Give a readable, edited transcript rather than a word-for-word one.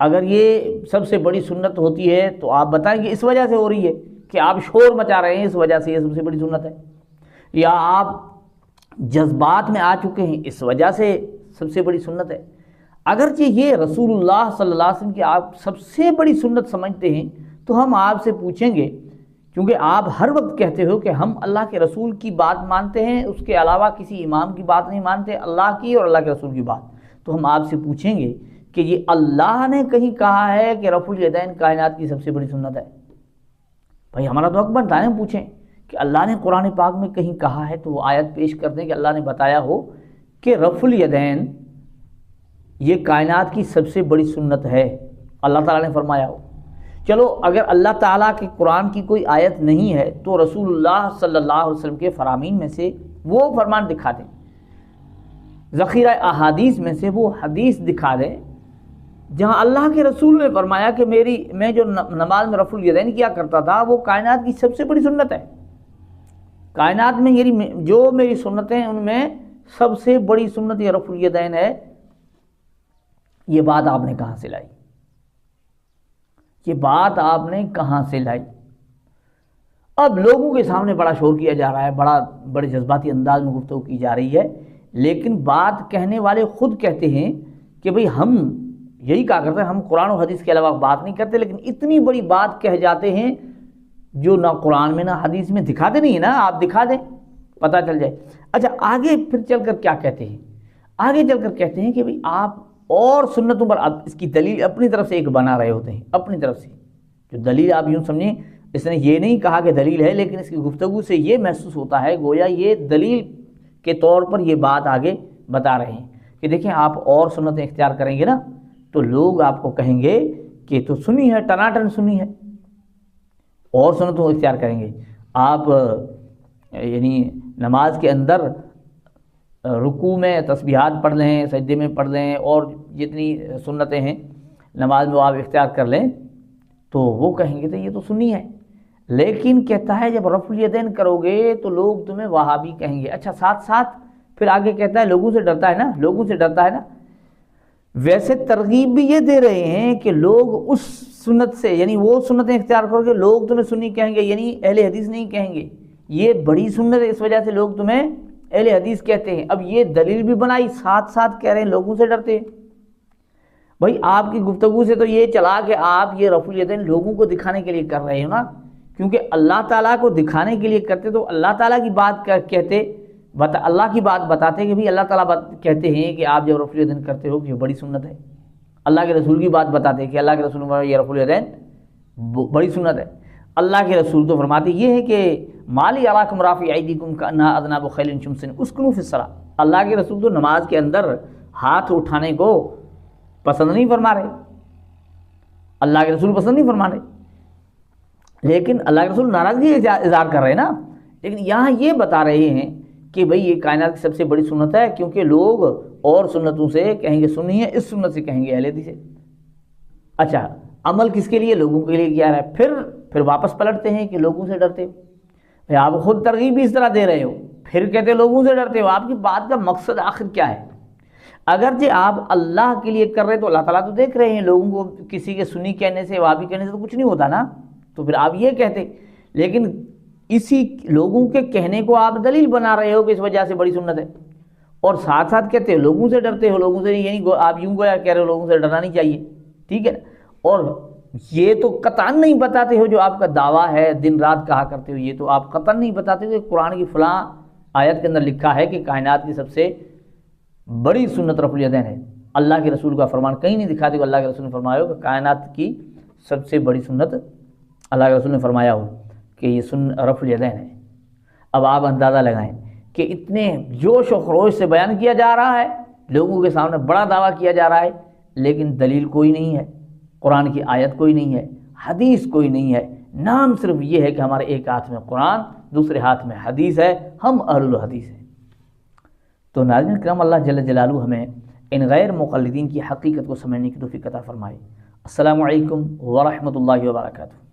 اگر یہ سب سے بڑی سنت ہوتی ہے تو آپ بتائیں کہ اس وجہ سے ہو رہی ہے کہ آپ شور مچا رہے ہیں، اس وجہ سے یہ سب سے بڑی سنت ہے، یا آپ جذبات میں آ چکے ہیں اس وجہ سے سب سے بڑی سنت ہے۔ اگرچہ یہ رسول اللہ صلی اللہ علیہ وسلم کی آپ سب سے بڑی سنت سمجھتے ہیں تو ہم آپ سے پوچھیں گے، کیونکہ آپ ہر وقت کہتے ہو کہ ہم اللہ کے رسول کی بات مانتے ہیں، اس کے علاوہ کسی امام کی بات نہیں مانتے، اللہ کی اور اللہ کے رسول کی بات، تو ہم آپ سے پوچھیں گے کہ یہ اللہ نے کہیں کہا ہے کہ رفع الیدین کائنات کی سب سے بڑی سنت ہے؟ بھائی ہمارا تو حق بنتا ہے ہم پوچھیں کہ اللہ نے قرآن پاک میں کہیں کہا ہے تو وہ آیت پیش کر دیں کہ اللہ نے بتایا ہو کہ رفع الیدین یہ کائنات کی سب سے بڑی سنت ہے، اللہ تعالیٰ نے فرمایا ہو۔ چلو اگر اللہ تعالیٰ کے قرآن کی کوئی آیت نہیں ہے تو رسول اللہ صلی اللہ علیہ وسلم کے فرامین میں سے وہ فرمان دکھا دیں، ذخیرہ احادیث میں سے وہ حدیث دکھا دیں جہاں اللہ کے رسول نے فرمایا کہ میں جو نماز میں رفع الیدین کیا کرتا تھا وہ کائنات کی سب سے بڑی سنت ہے، کائنات میں جو میری سنتیں ہیں ان میں سب سے بڑی سنت یہ رفع الیدین ہے۔ یہ بات آپ نے کہاں سے لائی؟ یہ بات آپ نے کہاں سے لائی؟ اب لوگوں کے سامنے بڑا شور کیا جا رہا ہے، بڑے جذباتی انداز میں گفتگو کی جا رہی ہے، لیکن بات کہنے والے خود کہتے ہیں کہ بھئی ہم یہی کہا کرتے ہیں، ہم قرآن و حدیث کے علاوہ بات نہیں کرتے، لیکن اتنی بڑی بات کہہ جاتے ہیں جو نہ قرآن میں نہ حدیث میں، دکھاتے نہیں ہیں نا، آپ دکھا دیں پتہ چل جائے۔ اچھا آگے پھر چل کر کیا کہتے ہیں؟ آگے چل کر کہتے ہیں کہ بھئی آپ اور سنتوں پر آپ اس کی دلیل اپنی طرف سے ایک بنا رہے ہوتے ہیں، اپنی طرف سے جو دلیل آپ یوں سمجھیں، اس نے یہ نہیں کہا کہ دلیل ہے، لیکن اس کی گفتگو سے یہ محسوس ہوتا ہے گویا یہ دلیل کے طور پر یہ بات آگے بتا رہے ہیں کہ دیکھیں آپ اور سنتیں اختیار کریں گے نا تو لوگ آپ کو کہیں گے کہ تو سنی ہے، ٹناٹن سنی ہے، اور سنتوں اختیار کریں گے آپ، یعنی نماز کے اندر رکوع میں تسبیحات پڑھ لیں، سجدے میں پڑھ لیں، اور جتنی سنتیں ہیں نماز میں وہ آپ اختیار کر لیں تو وہ کہیں گے تو یہ تو سنی ہے، لیکن کہتا ہے جب رفع الیدین کرو گے تو لوگ تمہیں وہابی کہیں گے۔ اچھا ساتھ ساتھ پھر آگے کہتا ہے لوگوں سے ڈرتا ہے نا، لوگوں سے ڈرتا ہے نا، ویسے ترغیب بھی یہ دے رہے ہیں کہ لوگ اس سنت سے، یعنی وہ سنتیں اختیار کرو گے لوگ تمہیں سنی کہیں گے، یعنی اہل حدیث نہیں کہیں گے، یہ بڑی سنت ہے اس وجہ سے لوگ تمہیں اہل حدیث کہتے ہیں۔ اب یہ دلیل بھی بنائی، ساتھ ساتھ کہہ رہے ہیں لوگوں سے ڈرتے ہیں۔ بھائی آپ کی گفتگو سے تو یہ چلا کہ آپ یہ رفع الیدین لوگوں کو دکھانے کے لیے کر رہے ہو نا، کیونکہ اللہ تعالیٰ کو دکھانے کے لیے کرتے تو اللہ تعالیٰ کی بات کہتے، اللہ کی بات بتاتے کہ بھی اللہ تعالیٰ کہتے ہیں کہ آپ جب رفع الیدین کرتے ہو کہ یہ بڑی سنت ہے، اللہ کے رسول کی بات بتاتے کہ اللہ کے رسول نے یہ رفع الیدین بڑی سنت ہے۔ اللہ کے رسول تو فرماتے یہ ہے کہ مالی اراکم رافع ایدیکم کانہا اذناب خیل شمس اسکنوا فی الصلاۃ، اللہ کے رسول تو نماز کے اندر ہاتھ اٹھانے کو پسند نہیں فرما رہے، اللہ کے رسول پسند نہیں فرما رہے، لیکن اللہ کے رسول ناراضگی اظہار کر رہے ہیں نا، لیکن یہاں یہ بتا رہے ہیں کہ بھئی یہ کائنات کی سب سے بڑی سنت ہے، کیونکہ لوگ اور سنتوں سے کہیں گے سنی ہے، اس سنت سے کہیں گے اہل حدیث ہے۔ اچھا عمل کس کے لیے؟ لوگوں کے لیے کیا ہے؟ پھر واپس پلٹتے ہیں کہ لوگوں سے ڈرتے ہو، آپ خود ترغیب بھی اس طرح دے رہے ہو، پھر کہتے لوگوں سے ڈرتے ہو، آپ کی بات کا مقصد آخر کیا ہے؟ اگرچہ آپ اللہ کے لیے کر رہے تو اللہ تعالیٰ تو دیکھ رہے ہیں، لوگوں کو کسی کے سنی کہنے سے وہابی کہنے سے تو کچھ نہیں ہوتا نا، تو پھر آپ یہ کہتے، لیکن اسی لوگوں کے کہنے کو آپ دلیل بنا رہے ہو کہ اس وجہ سے بڑی سنت ہے، اور ساتھ ساتھ کہتے ہو لوگوں سے ڈرتے ہو، لوگوں سے یعنی آپ یوں گویا کہہ رہے ہو لوگوں سے ڈرنا نہیں چاہیے، ٹھیک ہے نا، اور یہ تو قطعاً نہیں بتاتے ہو جو آپ کا دعویٰ ہے دن رات کہا کرتے ہو، یہ تو آپ قطعاً نہیں بتاتے ہو کہ قرآن کی فلاں آیت کے اندر لکھا ہے کہ کائنات کی سب سے بڑی سنت رفع الیدین ہے، اللہ کے رسول کا فرمان کہیں نہیں دکھاتے کہ اللہ کے رسول نے فرمایا ہو کہ کائنات کی سب سے بڑی سنت اللہ کے رسول نے فرمایا ہو کہ یہ رفع الیدین ہے۔ اب آپ اندازہ لگائیں کہ اتنے جوش و خروش سے بیان کیا جا رہا ہے، لوگوں کے سامنے بڑا دعویٰ کیا جا رہا ہے، لیکن دلیل کوئی نہیں ہے، قرآن کی آیت کوئی نہیں ہے، حدیث کوئی نہیں ہے، نام صرف یہ ہے کہ ہمارے ایک ہاتھ میں قرآن دوسرے ہاتھ میں حدیث ہے، ہم اہل الحدیث ہیں۔ تو ناظرین کرام اللہ جل جلالہ ہمیں ان غیر مقلدین کی حقیقت کو سمجھنے کی توفیق عطا فرمائے۔ السلام علیکم ورحمۃ اللہ وبرکاتہ۔